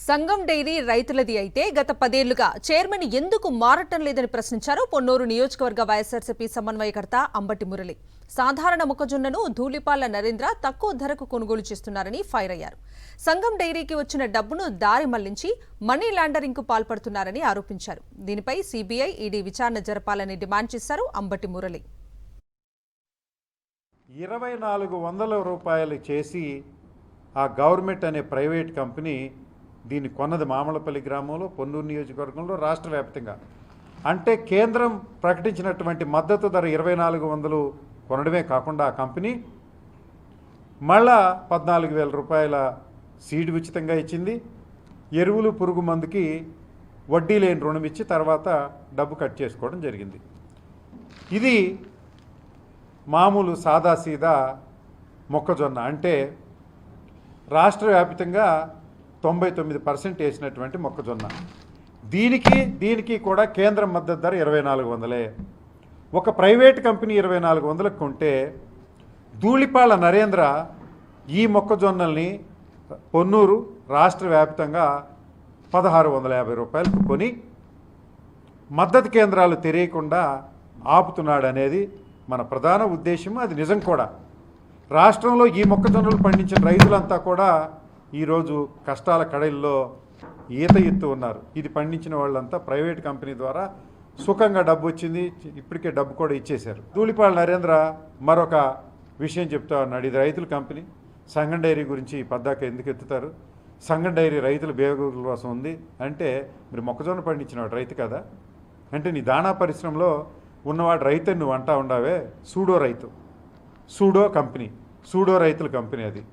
సంగం dairy రైతులది అయితే గత 10 ఏళ్లుగా చైర్మన్ ఎందుకు మారటం లేదని ప్రశ్నించారు పొన్నూరు నియోజకవర్గ వైఎస్ఆర్సీపీ సమన్వయకర్త అంబటి మురళి. సాధారణ మొక్కజొన్నను ధూళిపాల నరేంద్ర తక్కువ ధరకు కొనుగోలు చేస్తున్నారని ఫైర్ అయ్యారు. సంగం డైరీకి వచ్చిన డబ్బును దారి మళ్లించి మనీ లాండరింగ్ కు పాల్పడుతున్నారని ఆరోపించారు. దీనిపై సీబీఐ, ఈడీ విచారణ జరపాలని డిమాండ్ చేశారు అంబటి మురళి. 2400 రూపాయలు చేసి ఆ గవర్నమెంట్ అనే ప్రైవేట్ కంపెనీ దీన్ని కొన్నది మామలపల్లి గ్రామంలో, పొన్నూరు నియోజకవర్గంలో, రాష్ట్ర వ్యాప్తంగా. అంటే కేంద్రం ప్రకటించినటువంటి మద్దతు ధర 2400 కొనడమే కాకుండా ఆ కంపెనీ మళ్ళా 14,000 రూపాయల సీడ్ ఉచితంగా ఇచ్చింది. ఎరువులు, పురుగు మందుకి వడ్డీ లేని రుణం ఇచ్చి తర్వాత డబ్బు కట్ చేసుకోవడం జరిగింది. ఇది మామూలు సాదాసీదా మొక్కజొన్న. అంటే రాష్ట్ర వ్యాప్తంగా 99% వేసినటువంటి మొక్కజొన్న. దీనికి కూడా కేంద్రం మద్దతు ధర 2400. ఒక ప్రైవేట్ కంపెనీ 2400 కొంటే ధూళిపాల నరేంద్ర ఈ మొక్కజొన్నల్ని పొన్నూరు రాష్ట్ర వ్యాప్తంగా 1650 రూపాయలకు కొని మద్దతు కేంద్రాలు తెలియకుండా ఆపుతున్నాడు అనేది మన ప్రధాన ఉద్దేశం. అది నిజం కూడా. రాష్ట్రంలో ఈ మొక్కజొన్నలు పండించిన రైతులంతా కూడా ఈరోజు కష్టాల కడలిలో ఈత ఎత్తు ఉన్నారు. ఇది పండించిన వాళ్ళంతా ప్రైవేట్ కంపెనీ ద్వారా సుఖంగా డబ్బు వచ్చింది, ఇప్పటికే డబ్బు కూడా ఇచ్చేశారు. ధూళిపాల నరేంద్ర మరొక విషయం చెప్తా ఉన్నాడు, ఇది రైతుల కంపెనీ. సంగం డైరీ గురించి పద్దాక ఎందుకు ఎత్తుతారు? సంగం డైరీ రైతుల బేగుల కోసం ఉంది అంటే మీరు మొక్కజొన్న పండించినవాడు రైతు కదా. అంటే నీ దాణా పరిశ్రమలో ఉన్నవాడు రైతు నువ్వు అంటా ఉండవే. సూడో రైతు, సూడో కంపెనీ, సూడో రైతుల కంపెనీ అది.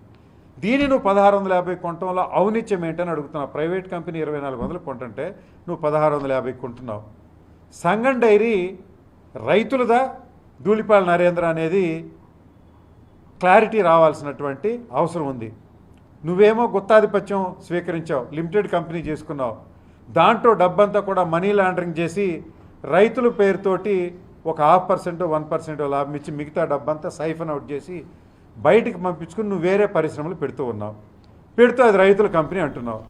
దీన్ని నువ్వు 1650 కొనటంలో ఔనిత్యం ఏంటని అడుగుతున్నావు. ప్రైవేట్ కంపెనీ 2400 కొంటుంటే నువ్వు 1650 కొంటున్నావు. సంగం డైరీ రైతులదా ధూళిపాల నరేంద్ర అనేది క్లారిటీ రావాల్సినటువంటి అవసరం ఉంది. నువ్వేమో గుత్తాధిపత్యం స్వీకరించావు, లిమిటెడ్ కంపెనీ చేసుకున్నావు. దాంట్లో డబ్బంతా కూడా మనీ లాండరింగ్ చేసి రైతుల పేరుతోటి ఒక 0.5%, 1% లాభం ఇచ్చి మిగతా డబ్బంతా సైఫన్ అవుట్ చేసి బయటికి పంపించుకుని నువ్వు వేరే పరిశ్రమలు పెడుతూ ఉన్నావు. పెడుతూ అది రైతుల కంపెనీ అంటున్నావు.